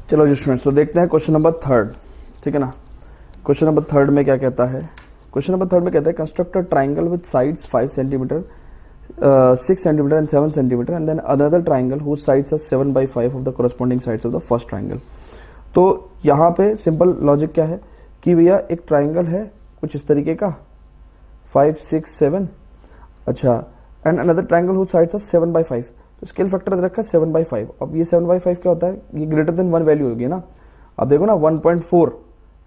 चलो जी स्टूडेंट्स, तो देखते हैं क्वेश्चन नंबर थर्ड। ठीक है ना। क्वेश्चन नंबर थर्ड में क्या कहता है? क्वेश्चन नंबर थर्ड में कहता है construct a triangle with sides 5 centimetre, 6 centimetre and 7 centimetre and then another triangle whose sides are 7/5 of the corresponding sides of the first triangle. तो यहाँ पे सिंपल लॉजिक क्या है कि भैया एक ट्राइंगल है कुछ इस तरीके का 5, 6, 7, अच्छा, and another triangle whose sides are 7/5। तो स्केल फैक्टर दे रखा है 7/5। अब ये 7/5 क्या होता है? ये ग्रेटर देन 1 वैल्यू होगी ना। अब देखो ना 1.4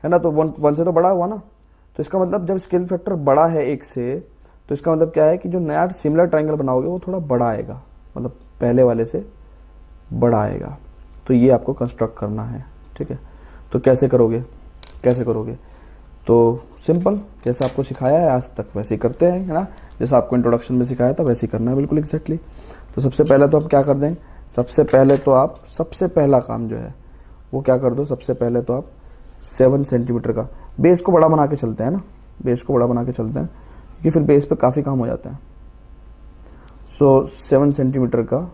है ना, तो 1 से तो बड़ा हुआ ना। तो इसका मतलब जब स्केल फैक्टर बड़ा है 1 से, तो इसका मतलब क्या है कि जो नया सिमिलर ट्राइंगल बनाओगे वो थोड़ा बड़ा आएगा, मतलब पहले वाले से बड़ा आएगा। तो ये आपको कंस्ट्रक्ट करना है। ठीक है, तो कैसे करोगे? तो सिंपल, जैसे आपको सिखाया है आज तक वैसे ही करते हैं, है ना। जैसा आपको इंट्रोडक्शन में सिखाया था वैसे ही करना है, बिल्कुल एग्जैक्टली। तो सबसे पहले तो आप क्या कर दें? सबसे पहले तो आप सबसे पहला काम जो है वो क्या कर दो? सबसे पहले तो आप 7 सेंटीमीटर का बेस को बड़ा बना के चलते हैं ना, बेस को बड़ा बना के चलते हैं क्योंकि फिर बेस पे काफ़ी काम हो जाता है। सो 7 सेंटीमीटर का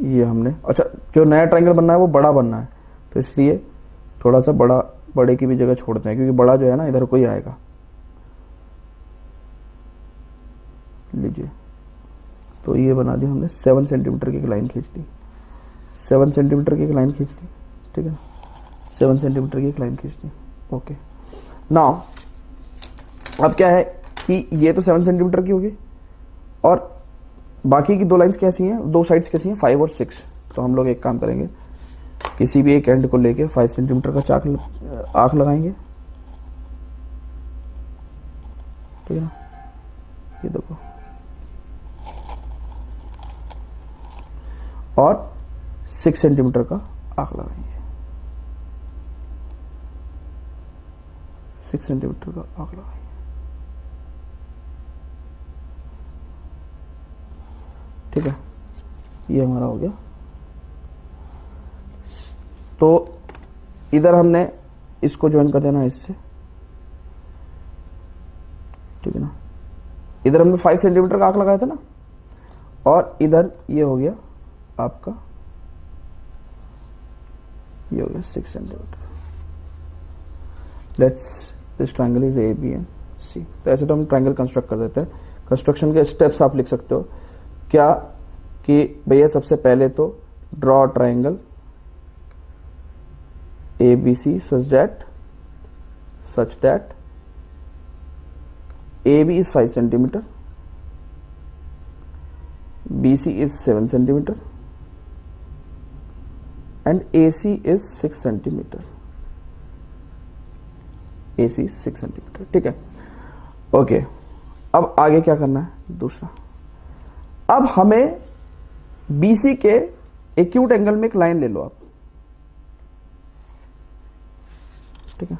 ये हमने, अच्छा, जो नया ट्राइंगल बनना है वो बड़ा बनना है, तो इसलिए थोड़ा सा बड़े की भी जगह छोड़ते हैं क्योंकि बड़ा जो है ना इधर को ही आएगा। लीजिए, तो ये बना दी हमने 7 सेंटीमीटर की एक लाइन खींच दी, 7 सेंटीमीटर की एक लाइन खींच दी। ठीक है, 7 सेंटीमीटर की एक लाइन खींच दी। ओके, नाउ अब क्या है कि ये तो 7 सेंटीमीटर की होगी और बाकी की दो लाइंस कैसी हैं, दो साइड्स कैसी हैं, 5 और 6। तो हम लोग एक काम करेंगे, किसी भी एक एंड को लेके 5 सेंटीमीटर का आर्क लगाएंगे। ठीक है ना, ये देखो, और 6 सेंटीमीटर का आर्क लगाएंगे, 6 सेंटीमीटर का आर्क लगाएंगे। ठीक है, ये हमारा हो गया। तो इधर हमने इसको ज्वाइन कर देना इससे। ठीक है ना, इधर हमने 5 सेंटीमीटर का आर्क लगाया था ना, और इधर ये हो गया आपका, ये हो गया 6 centimetre. This triangle is A B and C. तो ऐसे तो हम ट्राइंगल कंस्ट्रक्ट कर देते हैं। कंस्ट्रक्शन के स्टेप्स आप लिख सकते हो क्या कि भैया सबसे पहले तो draw triangle ABC such that AB is 5 centimeter, BC is 7 centimeter and AC is 6 centimeter. AC is 6 centimeter. ठीक है, ओके। अब आगे क्या करना है? दूसरा, अब हमें BC के एक्यूट एंगल में एक लाइन ले लो आप। ठीक है,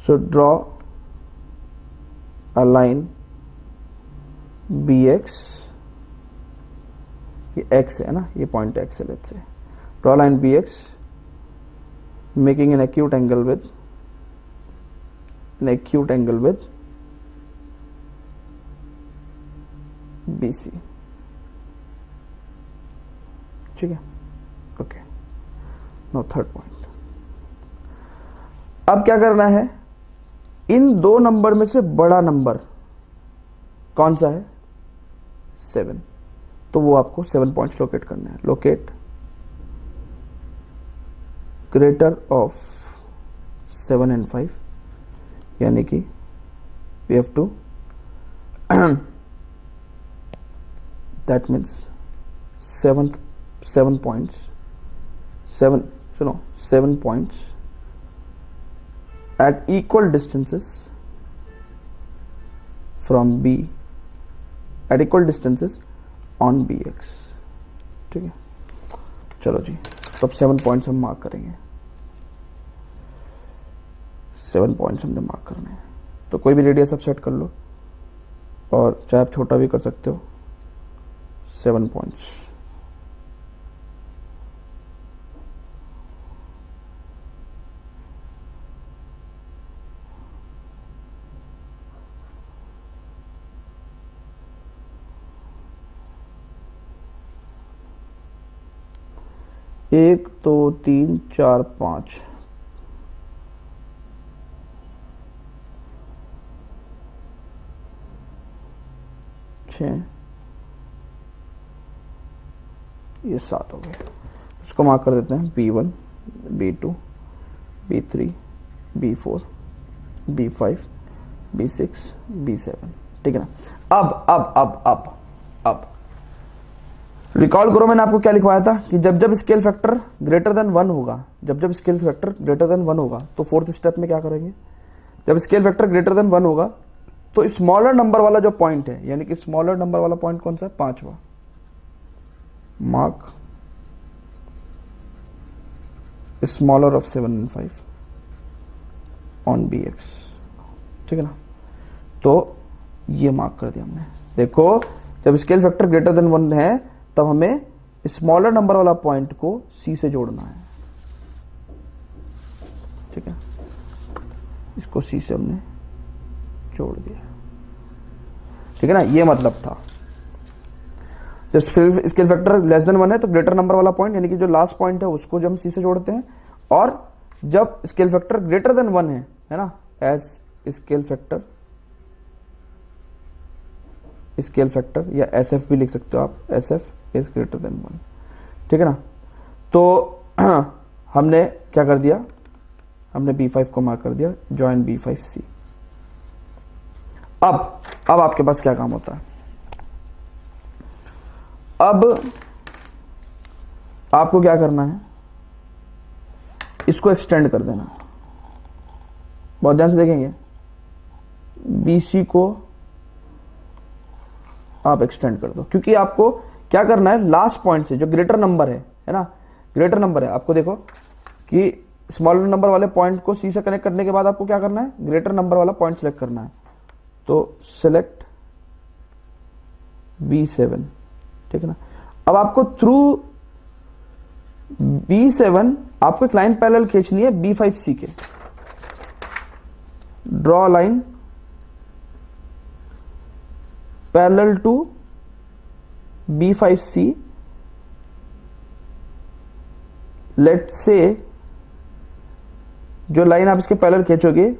so draw a line BX, ये X है ना, ये पॉइंट X है, let's say draw line BX making an acute angle with BC। ठीक है, ओके। नाउ थर्ड पॉइंट, अब क्या करना है? इन दो नंबर में से बड़ा नंबर कौन सा है? 7। तो वो आपको 7 पॉइंट्स लोकेट करना है। लोकेट ग्रेटर ऑफ 7 and 5, यानी कि we have to that means 7 points, 7 points at equal distances from B, at equal distances on BX। ठीक है, चलो जी, तब 7 पॉइंट्स हम मार्क करेंगे। 7 पॉइंट्स हमने मार्क करने हैं। तो कोई भी रेडियस आप सेट कर लो, और चाहे आप छोटा भी कर सकते हो। 7 पॉइंट्स, 1 2 3 4 5 6, ये 7 हो गए। इसको मार्क कर देते हैं B1 B2 B3 B4 B5 B6 B7, ठीक है ना। अब रिकॉल करो, मैंने आपको क्या लिखवाया था कि जब जब स्केल फैक्टर ग्रेटर देन 1 होगा, जब जब स्केल फैक्टर ग्रेटर देन 1 होगा तो फोर्थ स्टेप में क्या करेंगे, जब स्केल फैक्टर ग्रेटर देन 1 होगा तो स्मॉलर नंबर वाला जो पॉइंट है, यानी कि स्मॉलर नंबर वाला पॉइंट कौन सा है, 5वां, mark smaller of 7 and 5 on BX, ठीक है ना। तो ये मार्क कर दिया हमने। देखो जब स्केल फैक्टर ग्रेटर देन 1 है तब हमें स्मॉलर नंबर वाला पॉइंट को C से जोड़ना है, ठीक है। इसको C से हमने जोड़ दिया, ठीक है ना। ये मतलब था जब स्केल फैक्टर लेस देन 1 है तो ग्रेटर नंबर वाला पॉइंट यानी कि जो लास्ट पॉइंट है उसको जो हम C से जोड़ते हैं, और जब स्केल फैक्टर ग्रेटर देन 1 है ना, एज स्केल फैक्टर या SF भी लिख सकते हो आप, SF इज ग्रेटर देन 1, ठीक है ना। तो हमने क्या कर दिया, हमने B5 को मार्क कर दिया, जॉइन B5C। अब आपके पास क्या काम होता है, अब आपको क्या करना है, इसको एक्सटेंड कर देना। बहुत ध्यान से देखेंगे, BC को आप एक्सटेंड कर दो, क्योंकि आपको क्या करना है, लास्ट पॉइंट से जो ग्रेटर नंबर है ना, ग्रेटर नंबर है, आपको देखो कि स्मॉलर नंबर वाले पॉइंट को C से कनेक्ट करने के बाद आपको क्या करना है, ग्रेटर नंबर वाला पॉइंट सेलेक्ट करना है। तो सेलेक्ट B7, ठीक है ना। अब आपको थ्रू B7 आपको एक लाइन पैरेलल खींचनी है B5C के। Draw line parallel to B5C, let's say जो लाइन आप इसके पैरेलल खींचोगे,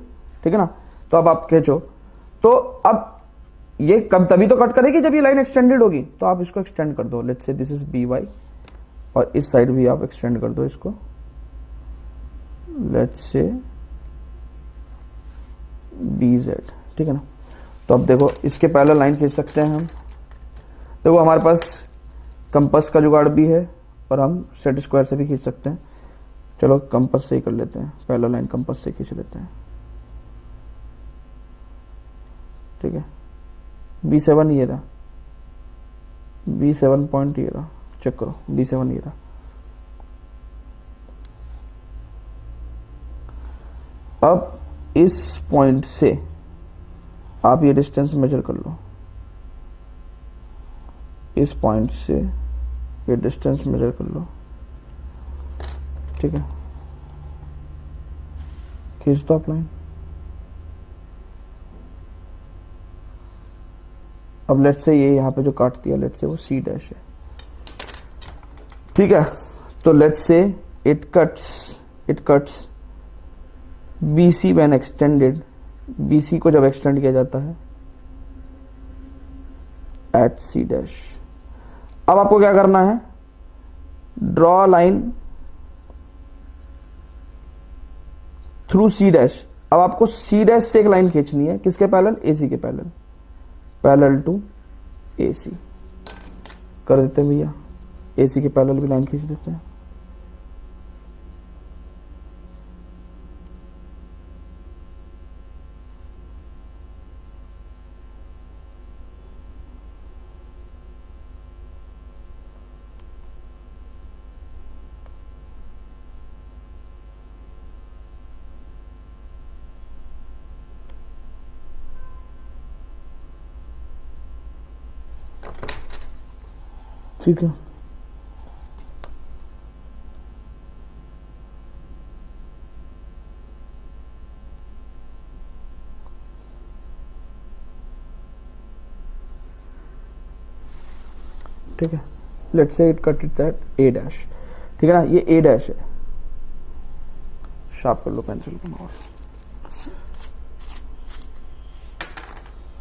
ठीक है ना, तो अब आप खींचो, तो अब ये कब तभी तो कट करेगी जब ये लाइन एक्सटेंडेड होगी, तो आप इसको एक्सटेंड कर दो, let's say this is BY, और इस साइड भी आप एक्सटेंड कर दो इसको, लेट्स से BZ, ठीक है ना। तो अब देखो इसके पैरेलल लाइन खींच सकते हैं हम। देखो हमारे पास कंपास का जुगाड़ भी है और हम सेट स्क्वायर से भी खींच सकते हैं। चलो कंपास से ही कर लेते हैं, पैरेलल लाइन कंपास से खींच लेते हैं, ठीक है। B7 ये रहा, B7 पॉइंट ये रहा, चेक करो B7 ये रहा। अब इस पॉइंट से आप ये डिस्टेंस मेजर कर लो, इस पॉइंट से ये डिस्टेंस मेजर कर लो, ठीक है। खींच दो आप लाइन। अब लेट्स से ये यहां पे जो काट दिया, लेट्स से वो C' है, ठीक है। तो let's say it cuts BC when extended, BC को जब एक्सटेंड किया जाता है एट C'। अब आपको क्या करना है, ड्रॉ लाइन थ्रू C'। अब आपको C' से एक लाइन खींचनी है, किसके पैरेलल, AC के पैरेलल, पैरेलल टू AC कर देते हैं भैया, AC के पैरेलल भी लाइन खींच देते हैं। ठीक है, ठीक है। Let's say it cut it at A', ठीक है ना, ये ए डैश है, शार्प कर लो पेंसिल को, और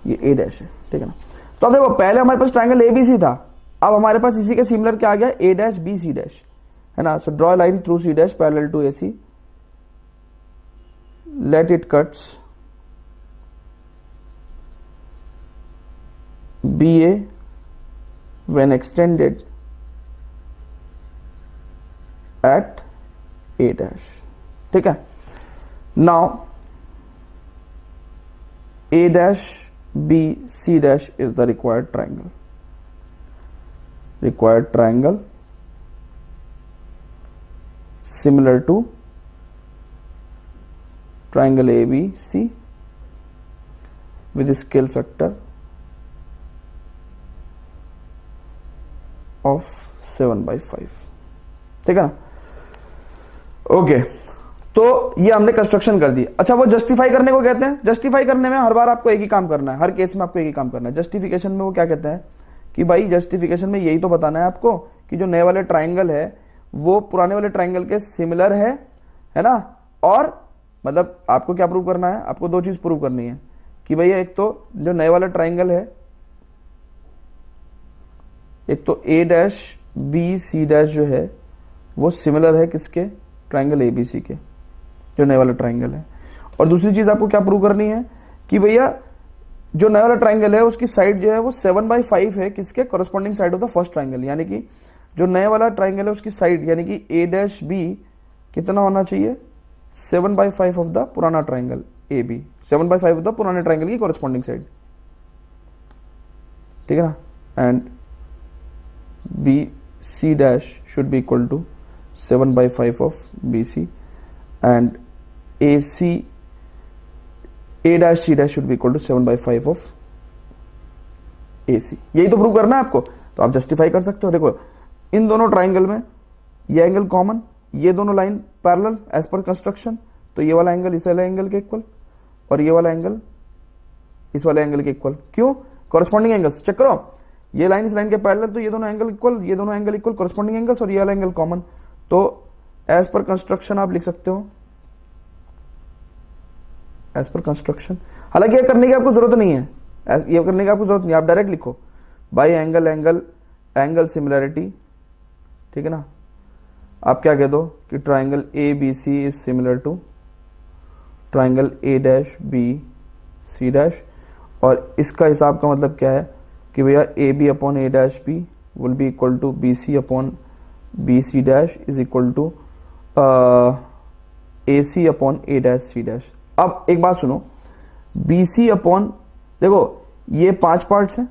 ये ए डैश है, ठीक है ना। तो अब देखो पहले हमारे पास ट्राइंगल एबीसी था, अब हमारे पास इसी के सिमिलर क्या आ गया, A dash B C dash, है ना। So draw line through C dash parallel to A C, let it cuts BA when extended at A dash, ठीक है। Now A dash B C dash is the required triangle similar to triangle ABC with a scale factor of 7/5, ठीक है ना। Okay, तो ये हमने construction कर दी। अच्छा, वो जस्टिफाई करने को कहते हैं। जस्टिफाई करने में हर बार आपको एक ही काम करना है, हर केस में आपको एक ही काम करना है। जस्टिफिकेशन में वो क्या कहते हैं कि भाई जस्टिफिकेशन में यही तो बताना है आपको कि जो नए वाले ट्राइंगल है वो पुराने वाले ट्राइंगल के सिमिलर है ना। और मतलब आपको क्या प्रूव करना है, आपको दो चीज प्रूव करनी है कि भैया एक तो जो नए वाला ट्राइंगल है, एक तो ए डैश बी सी डैश जो है वो सिमिलर है किसके, ट्राइंगल एबीसी के, जो नए वाला ट्राइंगल है। और दूसरी चीज आपको क्या प्रूव करनी है कि भैया जो नया वाला ट्राइंगल है उसकी साइड जो है वो 7/5 है किसके, corresponding side of the first triangle. यानी कि जो नया वाला ट्राइंगल है उसकी साइड यानी कि ए डैश बी कितना होना चाहिए, 7/5 ऑफ द पुराना triangle A B, 7/5 of the पुराने ट्राइंगल की कॉरेस्पॉन्डिंग साइड, ठीक है ना। And B C dash should be equal to 7/5 of B C and A C A dash C dash should be equal to 7/5 of A C. यही तो prove करना है आपको, तो आप जस्टिफाई कर सकते हो। देखो इन दोनों ट्राइंगल में ये एंगल कॉमन, ये दोनों line parallel as per construction, तो ये वाला एंगल इस वाले एंगल के इक्वल और ये वाला एंगल इस वाले एंगल के इक्वल। क्यों, कॉरेस्पॉन्डिंग एंगल्स चेक करो, ये लाइन इस लाइन के पैरेलल, तो ये दोनों एंगल इक्वल, ये दोनों एंगल इक्वल, कॉरेस्पॉन्डिंग एंगल्स, और ये वाला एंगल कॉमन, तो एज पर कंस्ट्रक्शन आप लिख सकते हो एज पर कंस्ट्रक्शन। हालांकि ये करने की आपको जरूरत नहीं है, ये करने की आपको जरूरत नहीं, आप डायरेक्ट लिखो बाई एंगल एंगल सिमिलैरिटी, ठीक है ना। आप क्या कह दो कि triangle A B C is similar to triangle A dash B C dash, और इसका हिसाब का मतलब क्या है कि भैया A B upon A dash B will be equal to B C upon B C dash is equal to A C upon A dash C dash. अब एक बात सुनो, बी सी अपॉन, देखो ये 5 पार्ट्स हैं,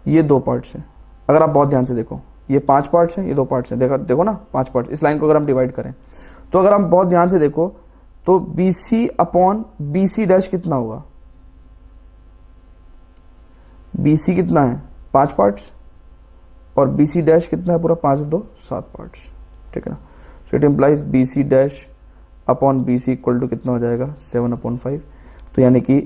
ये 2 पार्ट्स हैं। अगर आप बहुत ध्यान से देखो, ये 5 पार्ट्स हैं, ये 2 पार्ट्स हैं, देखो ना 5 पार्ट्स। इस लाइन को अगर हम डिवाइड करें तो अगर हम बहुत ध्यान से देखो तो B C upon B C dash कितना होगा, बी सी कितना है 5 पार्ट्स और बी सी डैश कितना है पूरा 5 2 7 पार्ट्स, ठीक है ना। So it implies B C dash upon B C equal to कितना हो जाएगा 7/5। तो यानी कि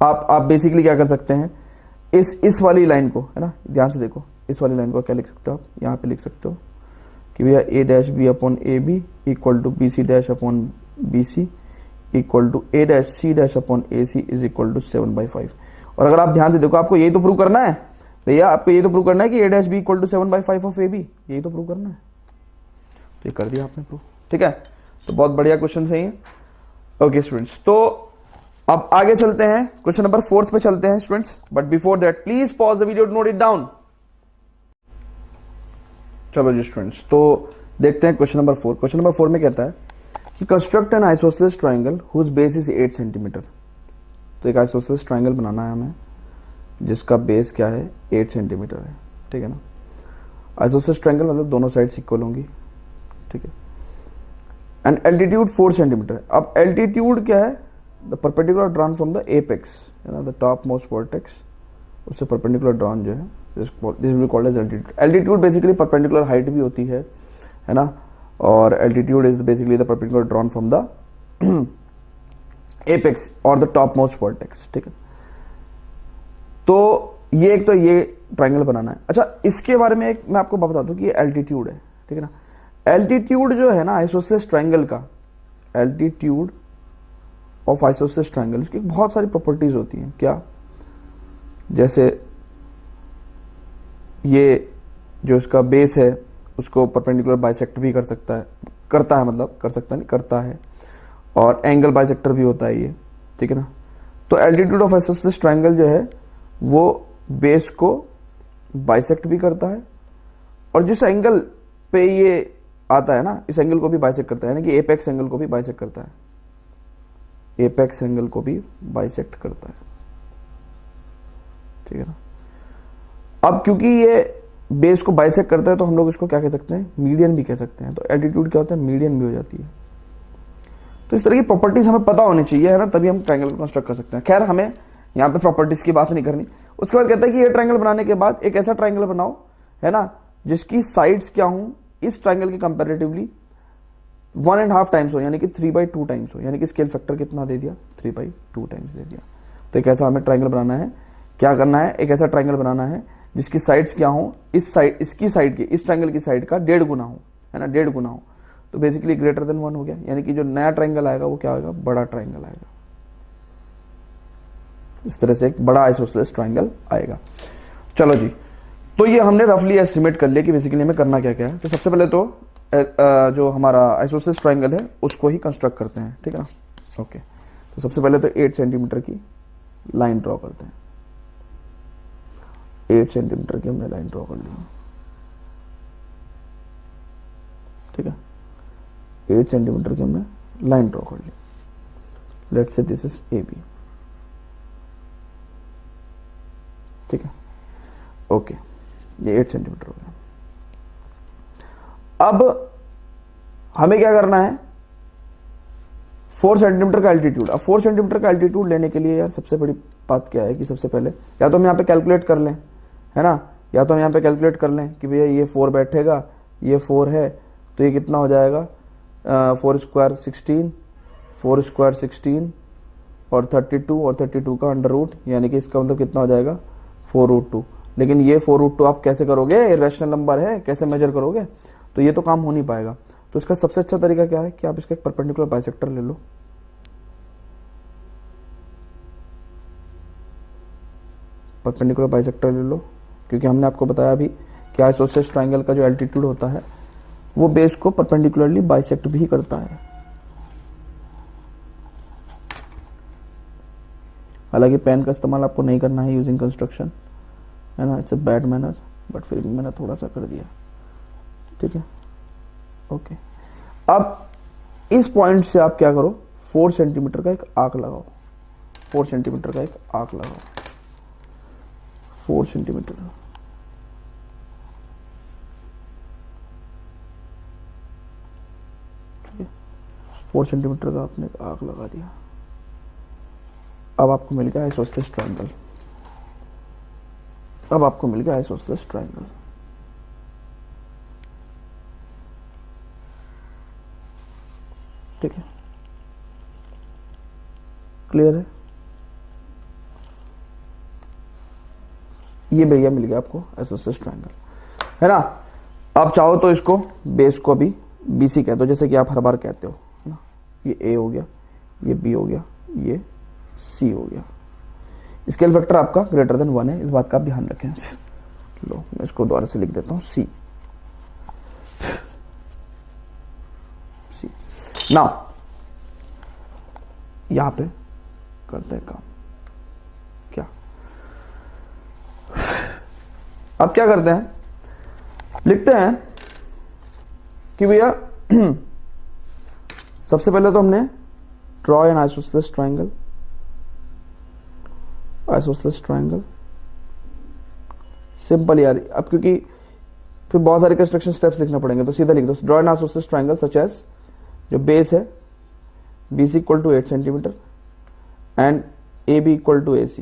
आप बेसिकली क्या कर सकते हैं, इस वाली लाइन को, है ना, ध्यान से देखो, इस वाली लाइन को क्या लिख सकते हो आप, यहाँ पे लिख सकते हो कि भैया A dash B upon A B equal to B C dash upon B C equal to A dash C dash upon A C is equal to 7/5। और अगर आप ध्यान से देखो, आपको यही तो प्रूव करना है भैया, आपको यही तो प्रूव करना है कि A dash B equal to 7/5 of A B, यही तो प्रूव करना है। तो ये कर दिया आपने प्रूव, ठीक है। तो बहुत बढ़िया क्वेश्चन है ये। ओके स्टूडेंट्स, तो अब आगे चलते हैं, क्वेश्चन नंबर 4 पे चलते हैं students, but before that please pause the video to note it down. चलो जी स्टूडेंट्स, तो देखते हैं क्वेश्चन नंबर 4। क्वेश्चन नंबर 4 में कहता है कि construct an isosceles triangle whose base is 8 centimetre. तो एक आइसोसेलेस ट्राइंगल बनाना है हमें जिसका बेस क्या है 8 सेंटीमीटर है, ठीक है ना। आइसोसेलेस ट्राइंगल मतलब दोनों साइड्स इक्वल होंगी, ठीक है। And altitude 4 centimetre. अब एल्टीट्यूड क्या है, the perpendicular drawn from the apex, है ना, द टॉप मोस्ट वर्टेक्स, उससे परपेंडिकुलर ड्रॉन जो है this will be called as altitude. Altitude basically perpendicular height भी होती है ना, और altitude is basically the perpendicular drawn from the apex और द टॉप मोस्ट वर्टेक्स, ठीक है। तो ये एक तो ये ट्रायंगल बनाना है। अच्छा, इसके बारे में एक मैं आपको बता दूं कि ये एल्टीट्यूड है, ठीक है ना। एल्टीट्यूड जो है ना आइसोसेलेस ट्रायंगल का, एल्टीट्यूड ऑफ आइसोसेलेस ट्रायंगल, इसकी बहुत सारी प्रॉपर्टीज होती हैं। क्या? जैसे ये जो इसका बेस है उसको परपेंडिकुलर बाइसेक्ट भी कर सकता है, करता है, मतलब कर सकता नहीं, करता है, और एंगल बाइसेक्टर भी होता है ये, ठीक है ना। तो एल्टीट्यूड ऑफ आइसोसेलेस ट्रायंगल जो है वो बेस को बाइसेक्ट भी करता है, और जिस एंगल पे ये आता है ना, इस एंगल को भी बाइसेक्ट करता है, यानी कि एपेक्स एंगल को भी बाइसेक्ट करता है, एपेक्स एंगल को भी बाइसेक्ट करता है, ठीक है ना। अब क्योंकि ये बेस को बाइसेक्ट करता है तो हम लोग इसको क्या कह सकते हैं, मीडियन भी कह सकते हैं। तो एल्टीट्यूड क्या होता है, मीडियन भी हो जाती है। तो इस तरह की प्रॉपर्टीज हमें पता होनी चाहिए, है ना, तभी हम ट्रायंगल को कंस्ट्रक्ट कर सकते हैं। खैर, हमें यहाँ पे प्रॉपर्टीज की बात नहीं करनी। उसके बाद कहता है कि ये ट्रायंगल बनाने के बाद एक ऐसा ट्रायंगल बनाओ, है ना, जिसकी साइड्स क्या हो इस ट्रायंगल के कंपैरेटिवली 1.5 टाइम्स हो, यानी कि 3/2 टाइम्स हो, यानी कि स्केल फैक्टर कितना दे दिया, 3/2 टाइम्स दे दिया। तो एक ऐसा हमें ट्रायंगल बनाना है। क्या करना है, एक ऐसा ट्रायंगल बनाना है जिसकी साइड्स क्या हो, इस साइड, इसकी साइड की, इस ट्रायंगल की साइड का 1.5 गुना हो, है ना, 1.5 गुना हो। तो बेसिकली ग्रेटर देन 1 हो गया, यानी कि जो नया ट्रायंगल आएगा वो क्या होगा, बड़ा ट्रायंगल आएगा। इस तरह से एक बड़ा आइसोसेलेस ट्रायंगल आएगा। चलो जी, तो ये हमने रफली एस्टिमेट कर लिया कि बेसिकली हमें करना क्या क्या है। तो सबसे पहले तो जो हमारा आइसोसेलेस ट्रायंगल है उसको ही कंस्ट्रक्ट करते हैं, ठीक है ना। ओके, तो सबसे पहले तो 8 सेंटीमीटर की लाइन ड्रॉ करते हैं। 8 सेंटीमीटर की हमने लाइन ड्रॉ कर ली, ठीक है। 8 सेंटीमीटर की हमने लाइन ड्रॉ कर ली। Let's say this is A B, ठीक है। ओके, ये 8 सेंटीमीटर हो गया। अब हमें क्या करना है, 4 सेंटीमीटर का एल्टीट्यूड। अब 4 सेंटीमीटर का एल्टीट्यूड लेने के लिए यार सबसे बड़ी बात क्या है कि सबसे पहले या तो हम यहाँ पे कैलकुलेट कर लें, है ना, या तो हम यहाँ पे कैलकुलेट कर लें कि भैया ये 4 बैठेगा, ये 4 है, तो ये कितना हो जाएगा, 4 स्क्वायर 16, 4 स्क्वायर 16 और 32, और 32 का अंडर रूट, यानी कि इसका मतलब कितना हो जाएगा, 4√2। लेकिन ये 4√2 आप कैसे करोगे, रैशनल नंबर है, कैसे मेजर करोगे, तो ये तो काम हो नहीं पाएगा। तो इसका सबसे अच्छा तरीका क्या है कि आप इसका एक परपेंडिकुलर बाइसेक्टर ले लो। परपेंडिकुलर बाइसेक्टर ले लो, क्योंकि हमने आपको बताया अभी कि आइसोसेलेस ट्रायंगल का जो एल्टीट्यूड होता है वो बेस को परपेंडिकुलरली बाइसेक्ट भी करता है। हालांकि पेन का इस्तेमाल आपको नहीं करना है यूजिंग कंस्ट्रक्शन, है ना, it's a bad manner, but फिर भी मैंने थोड़ा सा कर दिया, ठीक है। ओके, अब इस पॉइंट से आप क्या करो, 4 सेंटीमीटर का एक आर्क लगाओ। 4 सेंटीमीटर का एक आर्क लगाओ, 4 सेंटीमीटर, ठीक है। 4 सेंटीमीटर का आपने एक आर्क लगा दिया। अब आपको मिल गया आइसोसेलेस ट्रायंगल। अब आपको मिल गया आइसोसेलेस ट्रायंगल। ठीक है, क्लियर है। ये भैया मिल गया आपको आइसोसेलेस ट्रायंगल, है ना। आप चाहो तो इसको बेस को भी BC कह दो, जैसे कि आप हर बार कहते हो, है ना। ये A हो गया, ये B हो गया, ये C हो गया। स्केल फैक्टर आपका ग्रेटर देन 1 है, इस बात का आप ध्यान रखें। लो, मैं इसको दोबारा से लिख देता हूं, C। नाउ यहां पे करते हैं काम, क्या, अब क्या करते हैं, लिखते हैं कि भैया सबसे पहले तो हमने draw an isosceles triangle, isosceles triangle simple यार। अब क्योंकि फिर बहुत सारे कंस्ट्रक्शन स्टेप्स लिखना पड़ेंगे, तो सीधा लिख दो, draw an isosceles triangle such as, जो बेस है BC equal to 8 centimetre and AB equal to AC,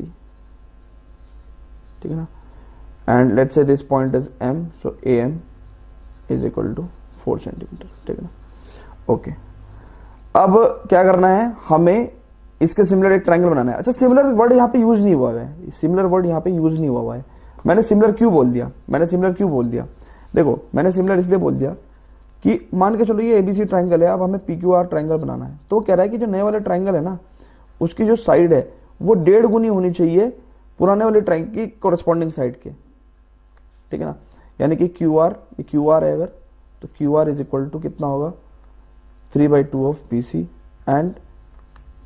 ठीक है ना, and let's say this point is M, so AM is equal to 4 centimetre, ठीक है ना। ओके, अब क्या करना है, हमें इसके सिमिलर एक ट्रायंगल बनाना है। अच्छा, सिमिलर वर्ड यहाँ पे यूज नहीं हुआ है, सिमिलर वर्ड यहाँ पे यूज नहीं हुआ है। मैंने सिमिलर क्यों बोल दिया, देखो मैंने सिमिलर इसलिए बोल दिया कि मान के चलो ये एबीसी ट्रायंगल है, अब हमें पीक्यूआर ट्रायंगल बनाना है, तो कह रहा है कि जो नए वाले ट्रायंगल है ना, उसकी जो साइड है वो 1.5 गुनी होनी चाहिए पुराने वाले ट्रायंगल की कोरस्पॉन्डिंग साइड के, ठीक है ना। यानी कि क्यूआर, ये क्यूआर है अगर, तो क्यूआर इज इक्वल टू कितना होगा 3/2 ऑफ बीसी, एंड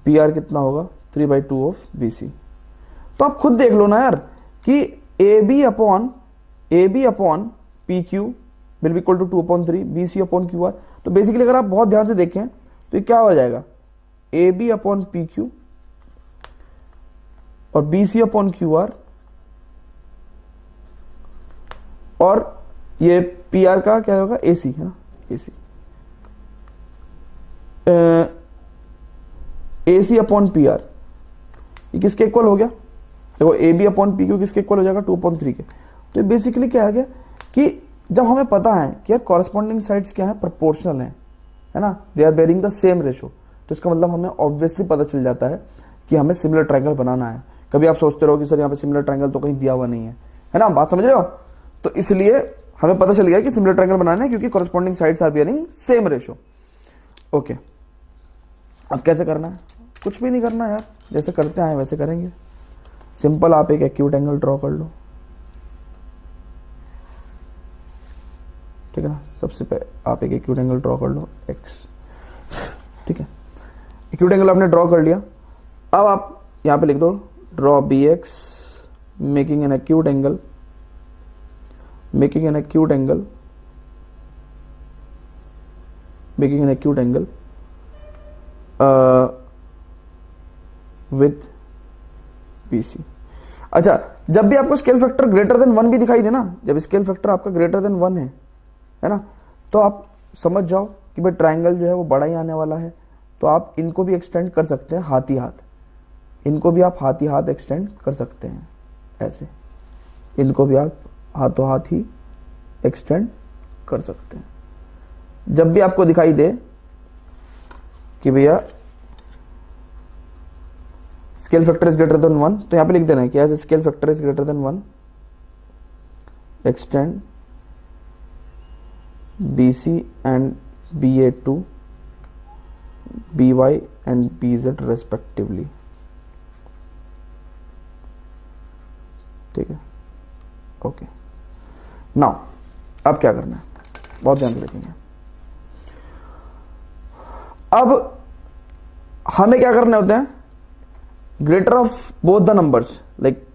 पीआर कितना होगा 3/2 ऑफ बीसी। तो आप खुद देख लो ना यार कि AB upon P Q will be equal to 2/3 BC upon Q R. तो बेसिकली अगर आप बहुत ध्यान से देखें तो ये क्या हो जाएगा, AB अपॉन पी क्यू और BC अपॉन क्यू आर, और ये PR का क्या होगा AC, है ना, AC अपॉन PR, ये किसके इक्वल हो गया, देखो AB अपॉन पी क्यू किसके इक्वल हो जाएगा 2/3 के। तो बेसिकली क्या आ गया कि जब हमें पता है कि यार कॉरेस्पॉन्डिंग साइड्स क्या है, प्रोपोर्शनल है ना, they are bearing the same ratio, तो इसका मतलब हमें ऑब्वियसली पता चल जाता है कि हमें सिमिलर ट्रायंगल बनाना है। कभी आप सोचते रहो कि सर यहाँ पे सिमिलर ट्रायंगल तो कहीं दिया हुआ नहीं है ना, बात समझ रहे हो। तो इसलिए हमें पता चल गया कि सिमिलर ट्रायंगल बनाना है क्योंकि corresponding sides are bearing same ratio. Okay, अब कैसे करना है, कुछ भी नहीं करना यार, जैसे करते हैं वैसे करेंगे। सिंपल, आप एक एक्यूट एंगल ड्रॉ कर लो, ठीक है ना। सबसे पहले आप एक एक्यूट एंगल ड्रॉ कर लो एक्स, ठीक है। एक्यूट एंगल आपने ड्रॉ कर लिया, अब आप यहां पे लिख दो draw BX making an acute angle with BC। अच्छा, जब भी आपको स्केल फैक्टर ग्रेटर देन 1 भी दिखाई दे ना, जब स्केल फैक्टर आपका ग्रेटर देन 1 है ना, तो आप समझ जाओ कि भाई ट्रायंगल जो है वो बड़ा ही आने वाला है। तो आप इनको भी एक्सटेंड कर सकते हैं हाथ ही हाथ, इनको भी आप हाथ ही हाथ एक्सटेंड कर सकते हैं ऐसे, इनको भी आप हाथों हाथ ही एक्सटेंड कर सकते हैं। जब भी आपको दिखाई दे कि भैया scale factor is greater than 1, तो यहां पे लिख देना है कि as scale factor is greater than 1 extend BC and BA to BY and BZ respectively, ठीक है। ओके, नाउ अब क्या करना है, बहुत ध्यान से देखेंगे। अब हमें क्या करने होते हैं, greater of both the numbers, like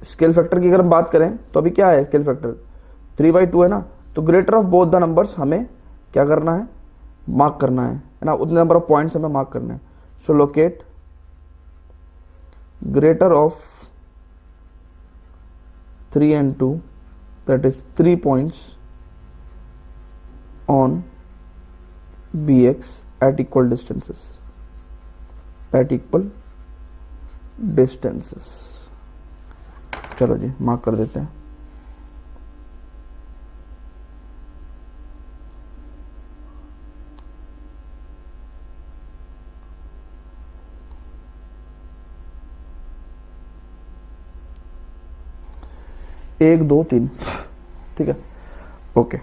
scale factor की अगर हम बात करें तो अभी क्या है स्केल फैक्टर 3/2 है ना, तो greater of both the numbers हमें क्या करना है, मार्क करना है ना, उतने नंबर ऑफ पॉइंट्स हमें मार्क करना है। सो locate greater of 3 and 2, that is 3 points on BX at equal distances, चलो जी मार्क कर देते हैं। एक, दो, 3, ठीक है। ओके,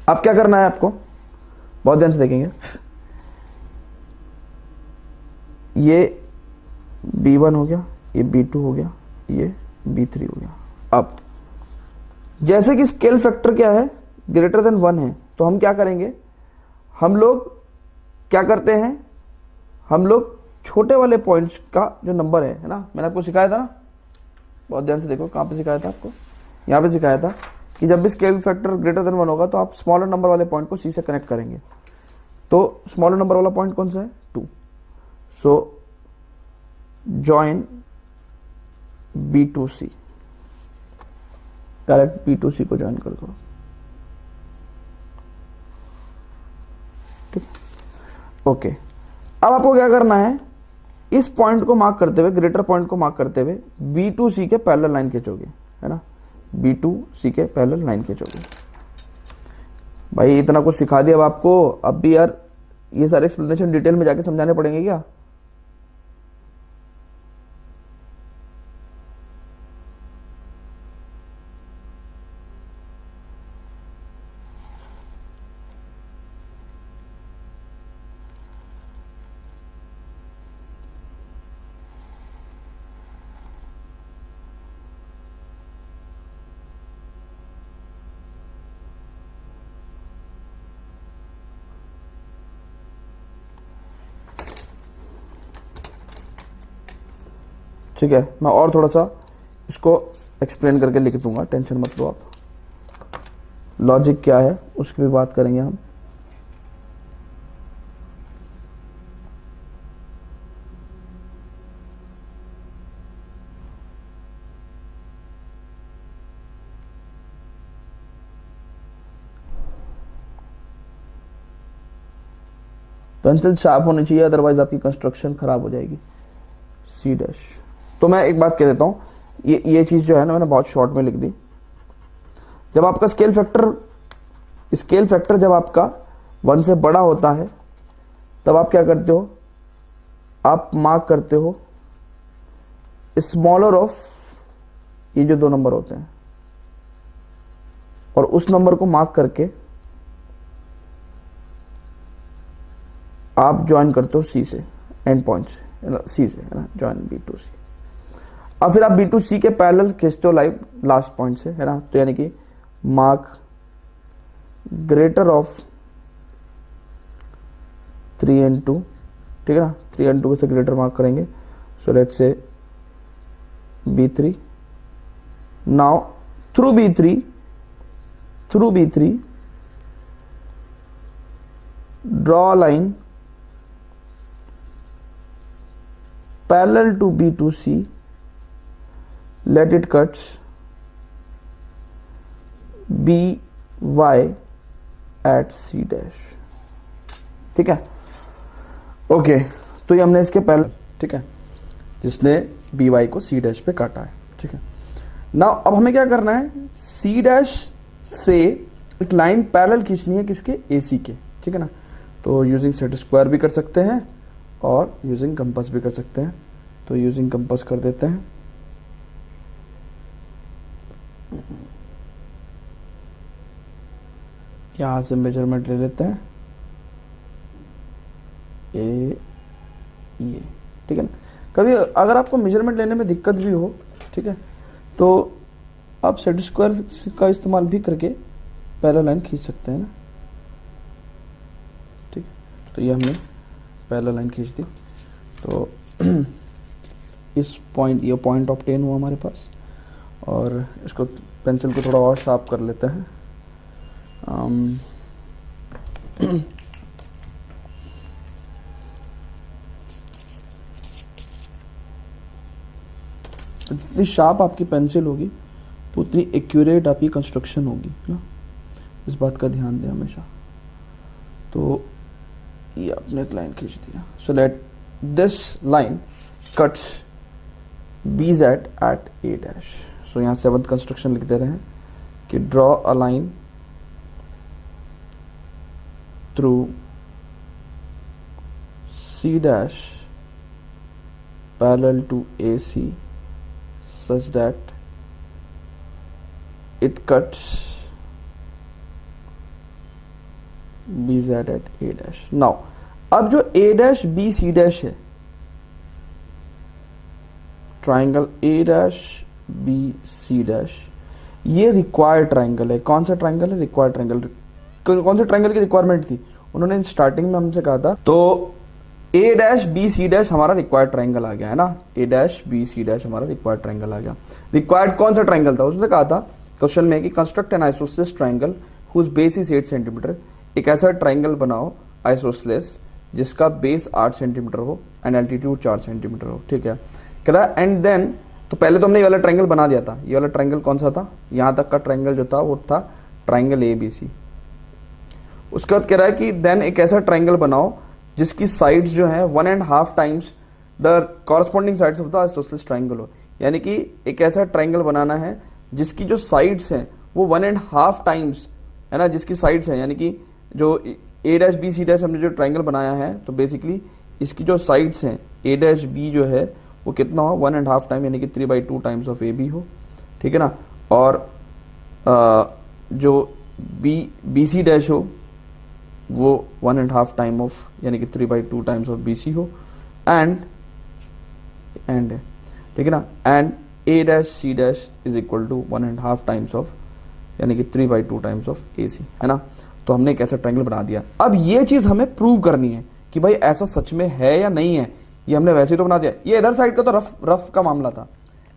अब क्या करना है आपको, बहुत ध्यान से देखेंगे। ये B1 हो गया, ये B2 हो गया, ये B3 हो गया। अब जैसे कि स्केल फैक्टर क्या है, ग्रेटर देन 1 है, तो हम क्या करेंगे, हम लोग क्या करते हैं, हम लोग छोटे वाले पॉइंट्स का जो नंबर है ना, मैंने आपको सिखाया था ना, बहुत ध्यान से देखो, कहाँ पे सिखाया था आपको, यहाँ पे सिखाया था कि जब भी स्केल फैक्टर ग्रेटर देन 1 होगा तो आप स्मॉलर नंबर वाले पॉइंट को C से कनेक्ट करेंगे। तो स्मॉलर नंबर वाला पॉइंट कौन सा है, 2। So join B2C, direct B2C को ज्वाइन कर दो, ठीक। ओके, अब आपको क्या करना है, इस पॉइंट को मार्क करते हुए, ग्रेटर पॉइंट को मार्क करते हुए B2C के पैरेलल लाइन खींचोगे, है ना, B2C के पैरेलल लाइन खींचोगे। भाई इतना कुछ सिखा दिया अब आपको, अब भी यार ये सारे एक्सप्लेनेशन डिटेल में जाके समझाने पड़ेंगे क्या, ठीक है, मैं और थोड़ा सा इसको एक्सप्लेन करके लिख दूंगा, टेंशन मत लो आप। लॉजिक क्या है उसकी भी बात करेंगे हम। पेंसिल शार्प होनी चाहिए, अदरवाइज आपकी कंस्ट्रक्शन खराब हो जाएगी। C dash. तो मैं एक बात कह देता हूँ, ये चीज जो है ना मैंने बहुत शॉर्ट में लिख दी। जब आपका स्केल फैक्टर जब आपका 1 से बड़ा होता है तब आप क्या करते हो, आप मार्क करते हो स्मॉलर ऑफ ये जो 2 नंबर होते हैं, और उस नंबर को मार्क करके आप ज्वाइन करते हो सी से, एंड पॉइंट से, सी से, है ना, ज्वाइन बी टू सी। अब फिर आप बी टू सी के पैरेलल खींचते हो लाइव लास्ट पॉइंट से, है ना, तो यानी कि मार्क ग्रेटर ऑफ 3 and 2, ठीक है ना, 3 and 2 से ग्रेटर मार्क करेंगे। So let's say B3। Now through B3 draw a line parallel to B2C, let it cuts BY at C dash, ठीक है। ओके, तो ये हमने इसके पहले, ठीक है, जिसने BY को C डैश पे काटा है, ठीक है। नाउ अब हमें क्या करना है, C डैश से एक लाइन पैरेलल खींचनी है किसके, AC के, ठीक है ना। तो यूजिंग सेट स्क्वायर भी कर सकते हैं और यूजिंग कंपास भी कर सकते हैं। तो यूजिंग कंपास कर देते हैं। यहां से मेजरमेंट ले लेते हैं ये, ठीक है ना। कभी अगर आपको मेजरमेंट लेने में दिक्कत भी हो, ठीक है, तो आप सेट स्क्वायर का इस्तेमाल भी करके पैरेलल लाइन खींच सकते हैं ना, ठीक है। तो ये हमने पैरेलल लाइन खींच दी। तो इस पॉइंट, ये पॉइंट ऑब्टेन हुआ हमारे पास, और इसको पेंसिल को थोड़ा और शार्प कर लेते हैं। जितनी शार्प आपकी पेंसिल होगी उतनी एक्यूरेट आपकी कंस्ट्रक्शन होगी ना, इस बात का ध्यान दें हमेशा। तो ये आपने एक लाइन खींच दिया। So let this line cuts BZ at A dash. So यहाँ 7th कंस्ट्रक्शन लिख दे रहे हैं कि draw a line through C dash parallel to AC such that it cuts BZ at A dash. Now अब जो A dash B C dash है, triangle A dash B C dash, ये required triangle है। कौन सा triangle है, required triangle. कौन से ट्राइंगल की रिक्वायरमेंट थी, उन्होंने स्टार्टिंग में हमसे कहा था। तो A dash B C dash हमारा रिक्वायर्ड ट्राइंगल आ गया है ना, A dash B C dash हमारा रिक्वायर्ड ट्राइंगल आ गया। रिक्वायर्ड कौन सा ट्राइंगल था, उसने कहा था क्वेश्चन में कि construct an isosceles triangle whose base is 8 centimetre. एक ऐसा ट्राइंगल बनाओ आइसोसेलेस जिसका बेस 8 सेंटीमीटर हो एंड एल्टीट्यूड 4 सेंटीमीटर हो, ठीक है। कह रहा एंड देन, तो पहले तो हमने ये वाला ट्राइंगल बना दिया था। ये वाला ट्राइंगल कौन सा था, यहाँ तक का ट्राइंगल जो था वो था ट्राइंगल ABC। उसके बाद कह रहा है कि देन एक ऐसा ट्राइंगल बनाओ जिसकी साइड्स जो है 1.5 times the corresponding sides of the isosceles triangle हो। यानी कि एक ऐसा ट्राइंगल बनाना है जिसकी जो साइड्स हैं वो 1.5 टाइम्स, है ना, जिसकी साइड्स हैं, यानी कि जो A dash B C dash हमने जो ट्राइंगल बनाया है, तो बेसिकली इसकी जो साइड्स हैं A डैश B जो है वो कितना हो, 1.5 टाइम, यानी कि 3/2 टाइम्स ऑफ AB हो, ठीक है ना। और जो B C डैश हो वो 1.5 टाइम ऑफ, यानी कि 3/2 टाइम्स ऑफ BC हो, एंड ठीक है ना, and A dash C dash is equal to 1.5 times of, यानी कि 3/2 टाइम्स ऑफ AC, है ना। तो हमने एक ऐसा ट्राइंगल बना दिया। अब ये चीज हमें प्रूव करनी है कि भाई ऐसा सच में है या नहीं है, ये हमने वैसे ही तो बना दिया। ये इधर साइड का तो रफ का मामला था,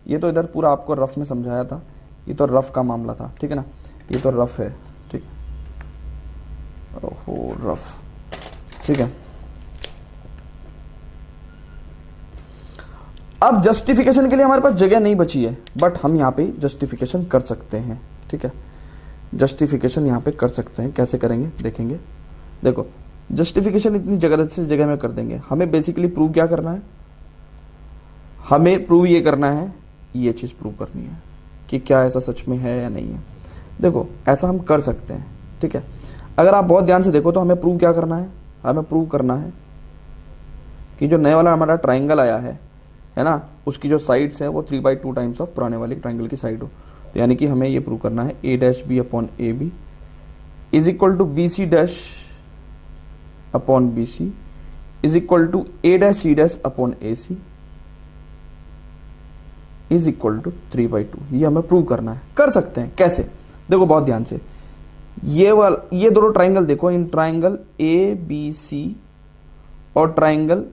ये तो इधर पूरा आपको रफ में समझाया था, ये तो रफ का मामला था, ठीक है ना, ये तो रफ है, ठीक है, ओहो रफ, ठीक है। अब जस्टिफिकेशन के लिए हमारे पास जगह नहीं बची है, बट हम यहाँ पे जस्टिफिकेशन कर सकते हैं, ठीक है, जस्टिफिकेशन यहाँ पे कर सकते हैं। कैसे करेंगे देखेंगे। देखो जस्टिफिकेशन इतनी जगह में कर देंगे। हमें बेसिकली प्रूव क्या करना है, हमें प्रूव ये करना है, ये चीज़ प्रूव करनी है कि क्या ऐसा सच में है या नहीं है। देखो ऐसा हम कर सकते हैं, ठीक है। अगर आप बहुत ध्यान से देखो तो हमें प्रूव क्या करना है, हमें प्रूव करना है कि जो नए वाला हमारा ट्राइंगल आया है ना, उसकी जो साइड्स है वो 3/2 टाइम्स ऑफ पुराने वाले ट्राइंगल की साइड हो। तो यानी कि हमें ये प्रूव करना है a' upon A B is equal to BC' upon BC is equal to a' upon AC is equal to 3/2। ये हमें प्रूव करना है। कर सकते हैं कैसे, देखो बहुत ध्यान से, ये दोनों ट्राइंगल देखो, इन ट्राइंगल ABC और ट्राइंगल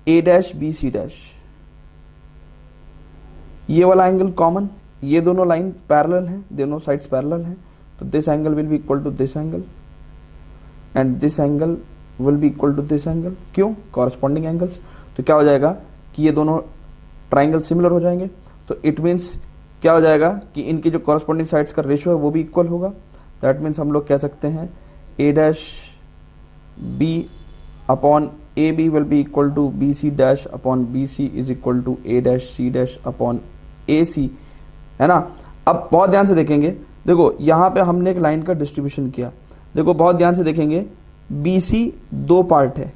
a', ये वाला एंगल कॉमन, ये दोनों लाइन पैरेलल हैं, दोनों साइड्स पैरेलल हैं, तो this angle will be equal to this angle and this angle will be equal to this angle. क्यों, कॉरस्पॉन्डिंग एंगल्स। तो क्या हो जाएगा कि ये दोनों ट्राइंगल सिमिलर हो जाएंगे, तो इट मीन्स क्या हो जाएगा कि इनकी जो कॉरस्पॉन्डिंग साइड्स का रेशियो है वो भी इक्वल होगा। दैट मीन्स हम लोग कह सकते हैं a' upon AB will be equal to BC' upon BC is equal to a' upon AC, है ना। अब बहुत ध्यान से देखेंगे, देखो यहाँ पे हमने एक लाइन का डिस्ट्रीब्यूशन किया, देखो बहुत ध्यान से देखेंगे, BC दो पार्ट है,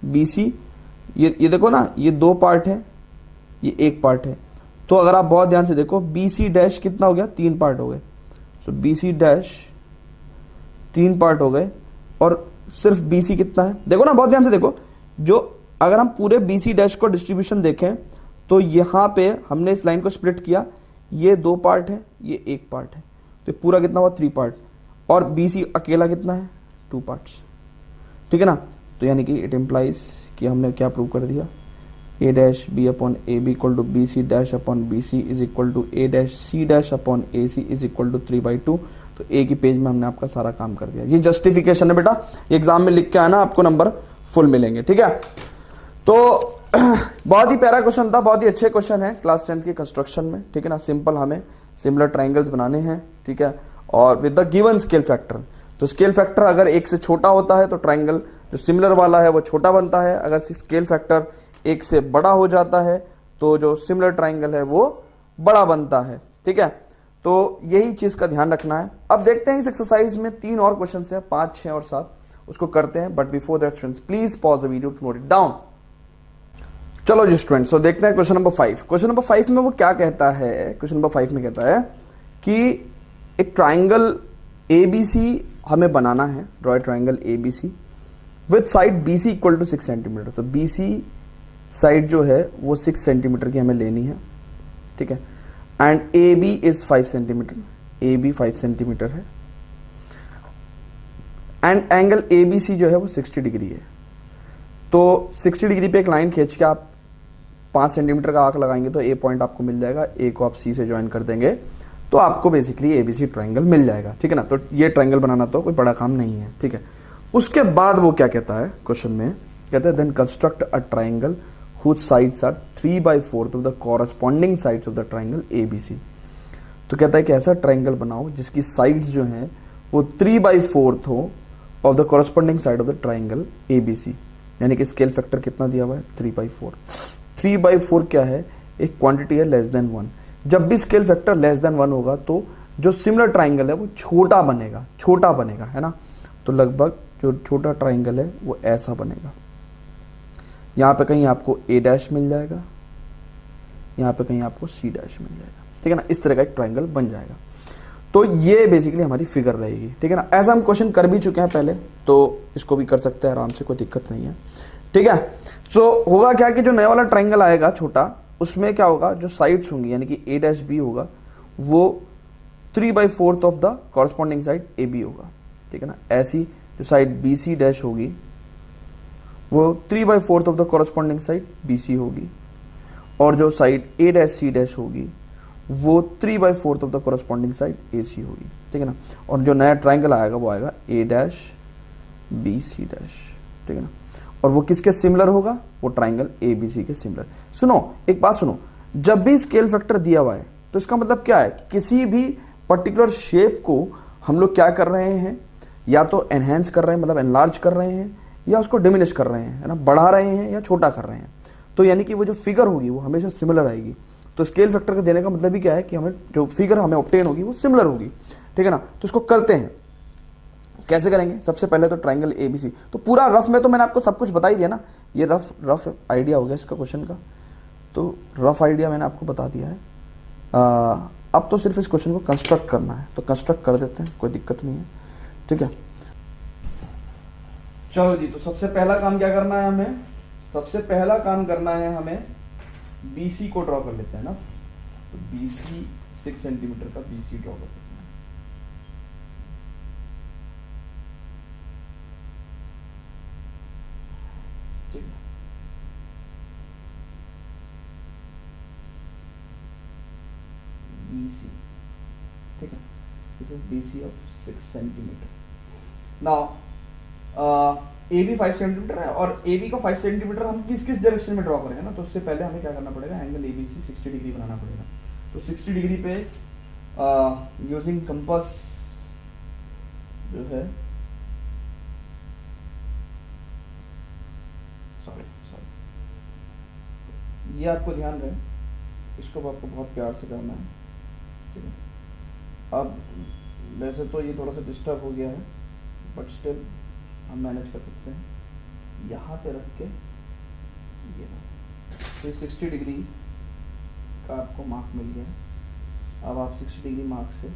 BC ये देखो ना, ये दो पार्ट है, ये एक पार्ट है। तो अगर आप बहुत ध्यान से देखो BC' कितना हो गया, 3 पार्ट हो गए। सो BC' 3 पार्ट हो गए और सिर्फ BC कितना है, देखो ना बहुत ध्यान से देखो, जो अगर हम पूरे BC' को डिस्ट्रीब्यूशन देखें तो यहाँ पे हमने इस लाइन को स्प्लिट किया, ये 2 पार्ट है, ये 1 पार्ट है, तो पूरा कितना हुआ 3 पार्ट, और BC अकेला कितना है 2 पार्ट्स, ठीक है ना। तो यानी कि इट इम्प्लाइज कि हमने क्या प्रूव कर दिया, a' upon A B equal to BC' upon BC is equal to a' upon AC is equal to 3/2। तो एक ही पेज में हमने आपका सारा काम कर दिया। ये जस्टिफिकेशन है बेटा, एग्जाम में लिख के आना, आपको नंबर फुल मिलेंगे, ठीक है। तो बहुत ही प्यारा क्वेश्चन था, बहुत ही अच्छे क्वेश्चन है क्लास 10th की कंस्ट्रक्शन में, ठीक है ना। सिंपल हमें सिमिलर ट्राइंगल्स बनाने हैं, ठीक है, और with the given scale factor. तो स्केल फैक्टर अगर 1 से छोटा होता है तो ट्राइंगल जो सिमिलर वाला है वो छोटा बनता है, अगर स्केल फैक्टर 1 से बड़ा हो जाता है तो जो सिमिलर ट्राइंगल है वो बड़ा बनता है, ठीक है। तो यही चीज का ध्यान रखना है। अब देखते हैं इस एक्सरसाइज में 3 और क्वेश्चन हैं, 5, 6 और 7, उसको करते हैं। But before that students please pause the video to note it down. चलो जी स्टूडेंट्स, तो देखते हैं क्वेश्चन नंबर 5। क्वेश्चन नंबर 5 में वो क्या कहता है, क्वेश्चन नंबर 5 में कहता है कि एक ट्राइंगल ABC हमें बनाना है, draw triangle ABC with side BC equal to 6 centimetre. तो BC साइड जो है वो 6 सेंटीमीटर की हमें लेनी है, ठीक है, and AB is 5 centimetre, AB 5 centimetre है, एंड एंगल ABC जो है वो 60 डिग्री है। तो 60 डिग्री पे एक लाइन खींच के आप 5 सेंटीमीटर का आर्क लगाएंगे तो A पॉइंट आपको मिल जाएगा, A को आप C से ज्वाइन कर देंगे तो आपको बेसिकली ABC ट्राइंगल मिल जाएगा, ठीक है ना। तो ये ट्राइंगल बनाना तो कोई बड़ा काम नहीं है, ठीक है। उसके बाद वो क्या कहता है क्वेश्चन में, कहता है then construct a triangle whose sides are 3/4 of the corresponding sides of the triangle ABC। तो कहता है कि ऐसा ट्राइंगल बनाओ जिसकी साइड्स जो हैं वो 3/4 हो of the corresponding side of the triangle ABC। यानी कि स्केल फैक्टर कितना दिया हुआ है 3/4। 3/4 क्या है, एक क्वांटिटी है लेस देन 1। जब भी स्केल फैक्टर लेस देन 1 होगा तो जो सिमिलर ट्राइंगल है वो छोटा बनेगा, है ना। तो लगभग जो छोटा ट्राइंगल है वो ऐसा बनेगा, यहाँ पे कहीं आपको A' मिल जाएगा, यहाँ पे कहीं आपको C' मिल जाएगा, ठीक है ना। इस तरह का एक ट्राइंगल बन जाएगा। तो ये बेसिकली हमारी फिगर रहेगी, ठीक है ना। ऐसा हम क्वेश्चन कर भी चुके हैं पहले, तो इसको भी कर सकते हैं आराम से, कोई दिक्कत नहीं है, ठीक है। सो होगा क्या कि जो नया वाला ट्राइंगल आएगा छोटा, उसमें क्या होगा, जो साइड्स होंगी यानी कि A' होगा वो 3/4 of the corresponding side AB होगा, ठीक है ना। ऐसी जो साइड BC' होगी वो 3/4 of the corresponding side BC होगी, और जो साइड A', C' होगी वो 3/4 of the corresponding side AC होगी, ठीक है ना। और जो नया ट्राइंगल आएगा वो आएगा A', B', ठीक है ना। और वो किसके सिमिलर होगा? वो ट्राइंगल ABC के सिमिलर। सुनो, एक बात सुनो, जब भी स्केल फैक्टर दिया हुआ है तो इसका मतलब क्या है? किसी भी पर्टिकुलर शेप को हम लोग क्या कर रहे हैं, या तो एनहेंस कर रहे हैं, मतलब एनलार्ज कर रहे हैं, या उसको डिमिनिश कर रहे हैं, है ना, बढ़ा रहे हैं या छोटा कर रहे हैं। तो यानी कि वो जो फिगर होगी वो हमेशा सिमिलर आएगी। तो स्केल फैक्टर का देने का मतलब ही क्या है कि हमें जो फिगर हमें ऑब्टेन होगी वो सिमिलर होगी, ठीक है ना। तो इसको करते हैं, कैसे करेंगे? सबसे पहले तो ट्राइंगल ABC, तो पूरा रफ में तो मैंने आपको सब कुछ बता ही दिया ना, ये रफ आइडिया हो गया इसका क्वेश्चन का, तो रफ आइडिया मैंने आपको बता दिया है। अब तो सिर्फ इस क्वेश्चन को कंस्ट्रक्ट करना है, तो कंस्ट्रक्ट कर देते हैं, कोई दिक्कत नहीं है, ठीक है। चलो जी, तो सबसे पहला काम क्या करना है हमें? सबसे पहला काम करना है हमें BC को ड्रॉ कर लेते हैं ना। तो BC 6 सेंटीमीटर का BC ड्रॉ कर लेते हैं। ठीक है, BC, ठीक है, this is BC of 6 centimetre. Now AB 5 centimetre है, और AB का 5 सेंटीमीटर हम किस किस डायरेक्शन में ड्रॉ करेंगे ना, तो उससे पहले हमें क्या करना पड़ेगा? एंगल ABC 60 डिग्री बनाना पड़ेगा। तो 60 डिग्री पे यूजिंग कंपास जो है, सॉरी, ये आपको ध्यान रहे, इसको आपको बहुत प्यार से करना है, ठीक है। अब वैसे तो ये थोड़ा सा डिस्टर्ब हो गया है, बट स्टिल हम मैनेज कर सकते हैं। यहाँ पे रख के ये तो 60 डिग्री का आपको मार्क मिल गया। अब आप 60 डिग्री मार्क से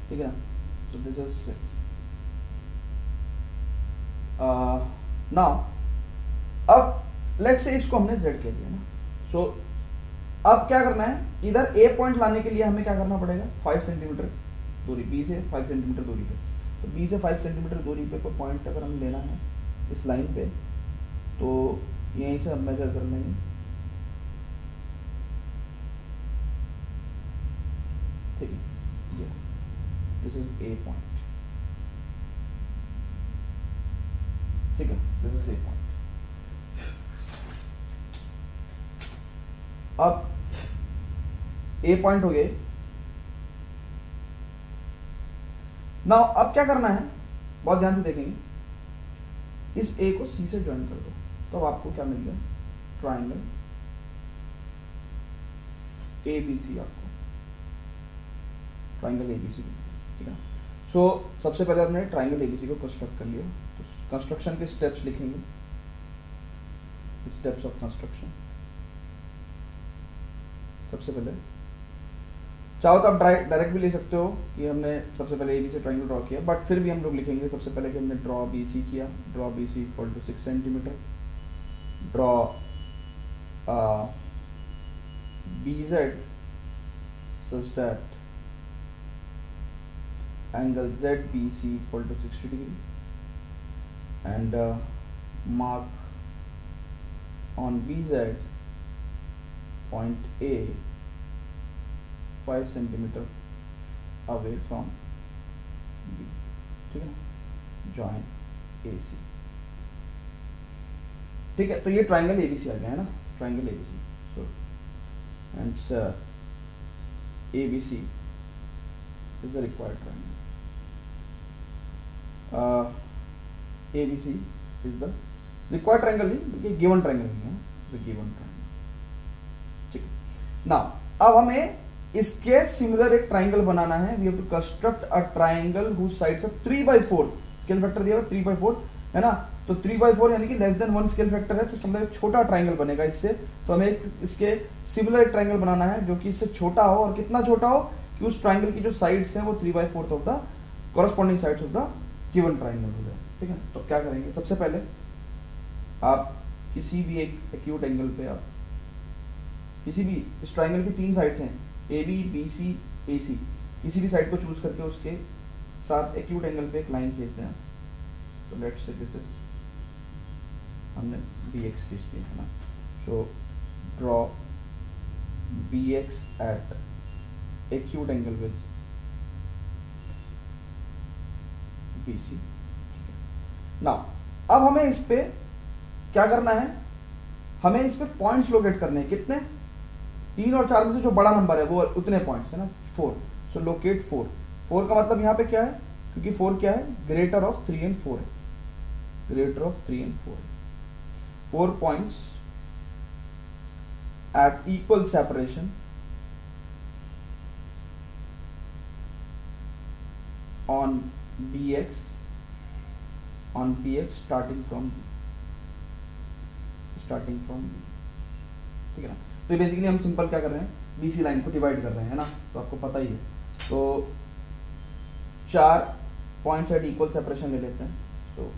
ठीक है ना, तो दिस इज नाउ, अब लेट्स से इसको हमने Z कह दिया ना, सो अब क्या करना है? इधर A पॉइंट लाने के लिए हमें क्या करना पड़ेगा? 5 सेंटीमीटर दूरी, B से 5 सेंटीमीटर दूरी पे, तो B से 5 सेंटीमीटर दूरी पे कोई पॉइंट अगर हम लेना है इस लाइन पे, तो यहीं से हम मेजर कर लेंगे। ठीक है, दिस इज A पॉइंट, ठीक है, दिस इज A पॉइंट। अब A पॉइंट हो गए। नाउ अब क्या करना है? बहुत ध्यान से देखेंगे, इस A को C से ज्वाइन कर दो, तो अब आपको क्या मिल गया? ट्राइंगल ABC, आपको ट्राइंगल ABC, ठीक है। सो सबसे पहले हमने ट्राइंगल ABC को कंस्ट्रक्ट कर लिया, तो कंस्ट्रक्शन के स्टेप्स लिखेंगे, स्टेप्स ऑफ कंस्ट्रक्शन। सबसे पहले चाहो तो आप डायरेक्ट भी ले सकते हो, ये हमने सबसे पहले ABC ट्राइंगल ड्रॉ किया, बट फिर भी हम लोग लिखेंगे सबसे पहले कि हमने ड्रॉ BC किया, draw BC equal to 6 centimetre, draw BZ such that angle ZBC equal to 60 degree, and mark on BZ point A 5 centimetre away from B, ठीक है, जॉइन AC, ठीक है। तो ये ट्राइंगल ABC आ गया है ना, triangle ABC, so and ABC is the required triangle. ABC is the required triangle नहीं, ये given triangle नहीं है, the given triangle, ठीक है। Now अब हमें इसके सिमिलर एक ट्राइंगल बनाना है। We have to construct a triangle whose sides are 3/4, scale factor दिया हुआ 3/4 है ना, तो 3/4 यानी कि लेस देन 1 स्केल फैक्टर है, तो इसका मतलब एक छोटा ट्राइंगल बनेगा इससे। तो हमें इसके सिमिलर एक ट्राइंगल बनाना है जो कि इससे छोटा हो, और कितना छोटा हो कि उस ट्राइंगल की जो साइड्स हैं वो 3/4 of the corresponding sides of the given triangle हो जाए, ठीक है। तो क्या करेंगे? सबसे पहले आप किसी भी एक एक्यूट एंगल पे, आप किसी भी, इस ट्राइंगल की 3 साइड्स हैं, AB BC AC, किसी भी साइड को चूज करके उसके साथ एक्यूट एंगल पे एक लाइन खींचते हैं। तो लेट्स से दिस इज, हमने BX खींच दिया है ना, so draw BX at acute angle with BC। Now अब हमें इस पे क्या करना है, हमें इस पे पॉइंट्स लोकेट करने हैं। कितने? 3 और 4 में से जो बड़ा नंबर है वो उतने पॉइंट्स है ना, 4। सो लोकेट 4। 4 का मतलब यहाँ पे क्या है, क्योंकि 4 क्या है, ग्रेटर ऑफ 3 एंड 4 है, ग्रेटर ऑफ 3 एंड 4 है। 4 points at equal separation on BX on PX starting from ठीक है ना। तो ये बेसिकली हम सिंपल क्या कर रहे हैं, BC लाइन को डिवाइड कर रहे हैं, है ना, तो आपको पता ही है। तो 4 पॉइंट्स एट इक्वल सेपरेशन ले लेते हैं। तो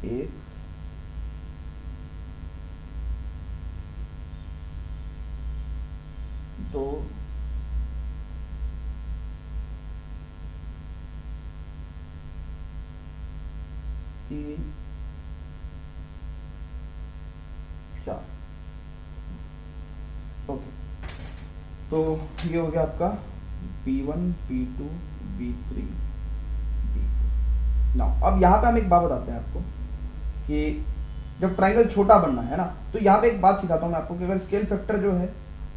1 2 3 4। ओके, तो ये हो गया आपका B1 B2 B3 B4। Now अब यहाँ पे हम एक बात बताते हैं आपको कि जब ट्राइंगल छोटा बनना है ना, तो यहाँ पे एक बात सिखाता हूँ मैं आपको कि अगर स्केल फैक्टर जो है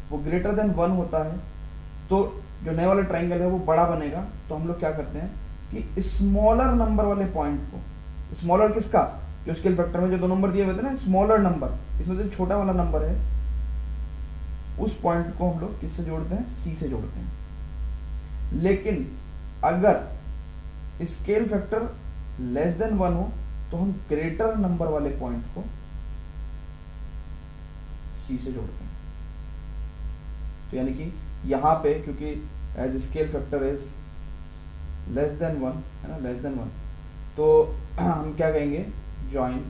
वो ग्रेटर देन 1 होता है तो जो नए वाला ट्राइंगल है वो बड़ा बनेगा। तो हम लोग क्या करते हैं कि स्मॉलर नंबर वाले पॉइंट को, स्मॉलर किसका, जो स्केल फैक्टर में जो 2 नंबर दिए हुए थे ना, स्मॉलर नंबर, इसमें जो छोटा वाला नंबर है उस पॉइंट को हम लोग किससे जोड़ते हैं, C से जोड़ते हैं। लेकिन अगर स्केल फैक्टर लेस देन 1 हो तो हम ग्रेटर नंबर वाले पॉइंट को C से जोड़ते हैं। तो यानी कि यहां पे क्योंकि as scale factor is less than 1 है ना, लेस देन 1, तो हम क्या कहेंगे, ज्वाइन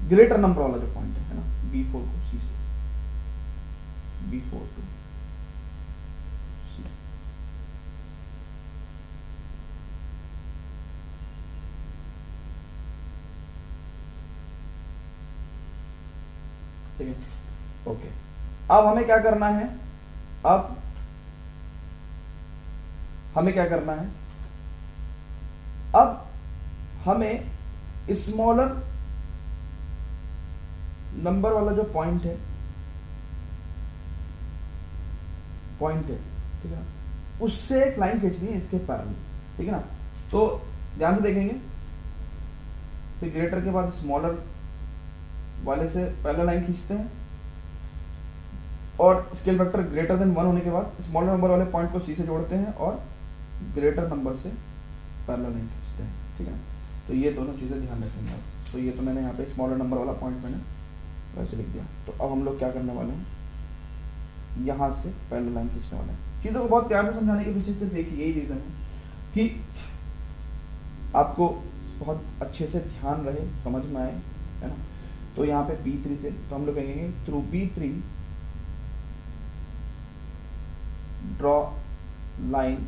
ग्रेटर नंबर वाला जो पॉइंट है ना, B4 को C से, B4 टू C। ठीक है, ओके। अब हमें क्या करना है, अब हमें क्या करना है, अब हमें स्मॉलर नंबर वाला जो पॉइंट है ठीक है ना, उससे एक लाइन खींचनी है इसके पैरेलल, ठीक है ना। तो ध्यान से देखेंगे, फिर ग्रेटर के बाद स्मॉलर वाले से पैरेलल लाइन खींचते हैं और स्केल फैक्टर ग्रेटर देन 1 होने के बाद स्मॉलर नंबर वाले पॉइंट को C से जोड़ते हैं और ग्रेटर नंबर से पैरेलल लाइन खींचते हैं, ठीक है ना। तो ये दोनों चीजें ध्यान रखेंगे आप। तो ये तो मैंने यहाँ पे स्मॉलर नंबर वाला पॉइंट मैंने वैसे लिख दिया। तो अब हम लोग क्या करने वाले हैं, यहाँ से पैरेलल लाइन खींचने वाले हैं। चीजों को बहुत प्यार से समझाने के पीछे सिर्फ एक यही रीजन है कि आपको बहुत अच्छे से ध्यान रहे, समझ में आए, है ना। तो यहाँ पे B3 से, तो हम लोग कहेंगे through B3 draw line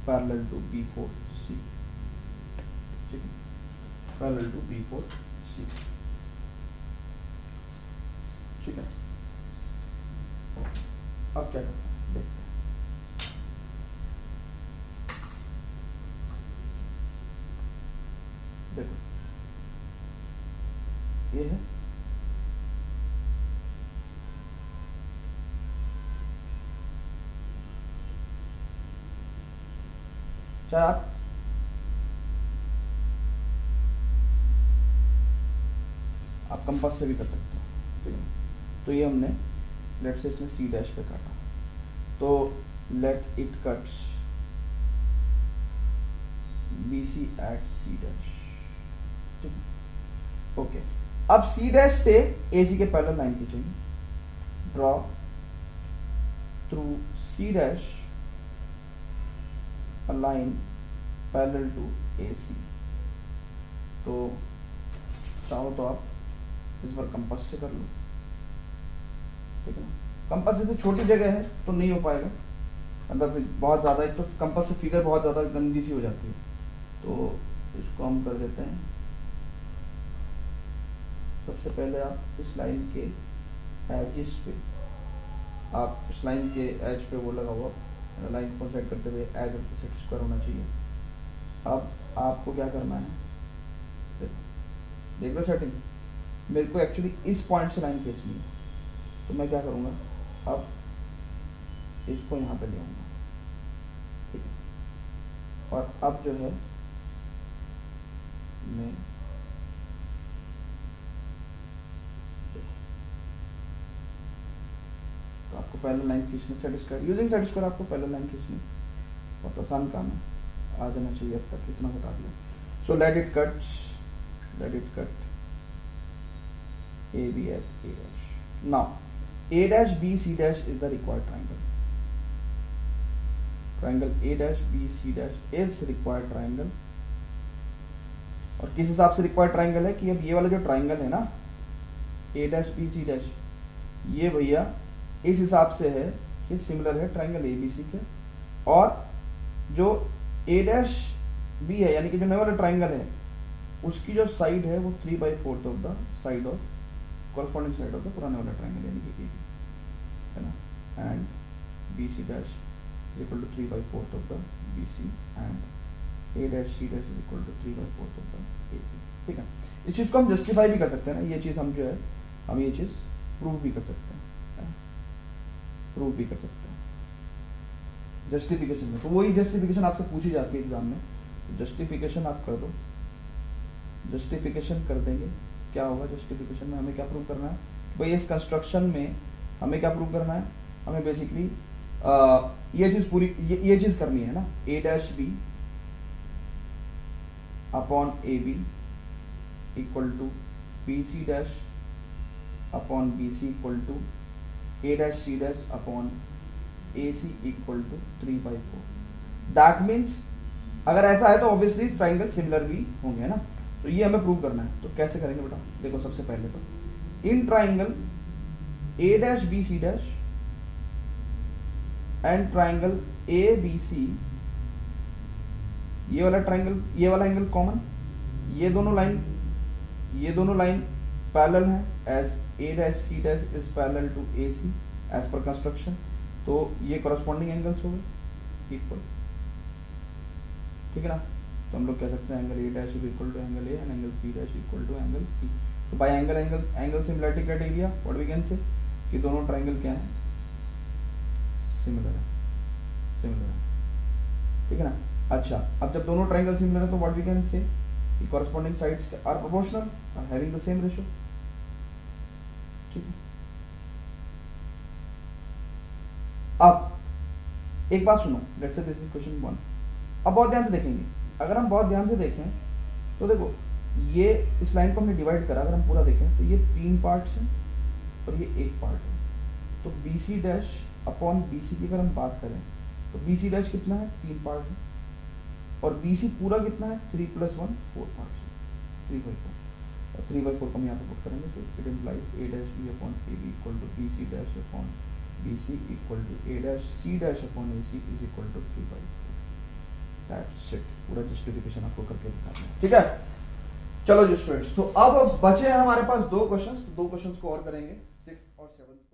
parallel to B4 C, ठीक है, पैरेलल टू B4 C, ठीक है। अब क्या करते हैं देखते हैं। देखो ये है, चाहे आप कंपास से भी कर सकते हो, ठीक है। तो ये हमने लेट से इसमें C डैश पे काटा, तो let it cuts BC at C dash, ठीक है, ओके। अब C डैश से AC के पैरेलल लाइन खींचेंगे, draw through C dash a line parallel to AC। तो चाहो तो आप इस बार कंपास से कर लो, ठीक है ना। कंपास से छोटी जगह है तो नहीं हो पाएगा, मतलब बहुत ज़्यादा, एक तो कंपास से फिगर बहुत ज़्यादा गंदी सी हो जाती है, तो इसको हम कर देते हैं। सबसे पहले आप इस लाइन के एजिस पे, आप इस लाइन के एज पे वो लगा हुआ लाइन को सेट करते हुए edge of the set square होना चाहिए। अब आपको क्या करना है, देख लो सेटिंग, मेरे को एक्चुअली इस पॉइंट से लाइन खींचनी है, तो मैं क्या करूँगा, अब इसको यहाँ पे ले आऊँगा, ठीक है। और अब जो है मैं तो आपको पहले लाइन खींचनी, set square using set square आपको पहले लाइन खींचनी, बहुत आसान काम है, आ जाना चाहिए। अब तक इतना बता दिया। So let it cut A B at A dash. Now A dash B C dash is the required triangle, triangle A dash B C dash is required triangle. और किस हिसाब से रिक्वायर्ड ट्राइंगल है कि अब ये वाला जो ट्राइंगल है ना A dash B C dash, ये भैया इस हिसाब से है कि सिमिलर है ट्राइंगल ए बी सी के, और जो ए डैश बी है यानी कि जो नया वाला ट्राइंगल है उसकी जो साइड है वो 3/4 of the side of corresponding side of the पुराने वाला ट्राइंगल यानी कि है ना, and B C dash is equal to 3/4 of the B C and A dash C dash is equal to 3/4 of the A C, ठीक है। इस चीज़ को हम जस्टिफाई भी कर सकते हैं ना, ये चीज़ हम जो है हम ये चीज़ प्रूव भी कर सकते हैं, प्रूव भी कर सकते हैं जस्टिफिकेशन में। तो वही जस्टिफिकेशन आपसे पूछी जाती है एग्जाम में, तो जस्टिफिकेशन आप कर दो, जस्टिफिकेशन कर देंगे, क्या होगा जस्टिफिकेशन में हमें क्या प्रूव करना है भाई, इस कंस्ट्रक्शन में हमें क्या प्रूव करना है, हमें बेसिकली ये चीज पूरी ये चीज करनी है ना, A dash B upon A B equal to B C dash upon B C equal to A dash C dash upon A C equal to 3/4। That means अगर ऐसा है तो ऑब्वियसली ट्राइंगल सिमिलर भी होंगे ना, तो ये हमें प्रूव करना है। तो कैसे करेंगे बेटा, देखो सबसे पहले तो इन triangle A dash B C dash and triangle A B C, ये वाला ट्राइंगल ये वाला एंगल कॉमन, ये दोनों लाइन पैरेलल है as A dash C dash is parallel to A C as per construction, तो ये कॉरस्पॉन्डिंग एंगल्स हो गए इक्वल, ठीक है ना। तो हम लोग कह सकते हैं angle A dash equal to angle A and angle C dash equal to angle C. तो by angle similarity criteria what we can say कि दोनों ट्राइंगल क्या है, सिमिलर है, ठीक है ना। अच्छा, अब जब दोनों ट्राइंगल सिमिलर है तो व्हाट वी कैन से कि corresponding sides are proportional are having the same ratio, ठीक है। अब एक बात सुनो, let's say this is question 1। अब बहुत ध्यान से देखेंगे, अगर हम बहुत ध्यान से देखें तो देखो ये इस लाइन को हमने डिवाइड करा, अगर हम पूरा देखें तो ये 3 पार्ट्स हैं और ये 1 पार्ट है। तो B C dash upon B C की अगर हम बात करें तो बी सी डैश कितना है, 3 पार्ट है, और बी सी पूरा कितना है, 3 + 1 4 पार्ट्स है, 3/4, और 3/4 को हम यहाँ पे पुट करेंगे, तो it implies A dash B upon A B equal to B C dash upon B C equal to A dash C dash upon A C is equal to 3/4। That's it, पूरा justification आपको करके दिखाना है, ठीक है। चलो जी students, तो अब बचे हैं हमारे पास 2 क्वेश्चंस, 2 क्वेश्चंस को और करेंगे 6 और 7।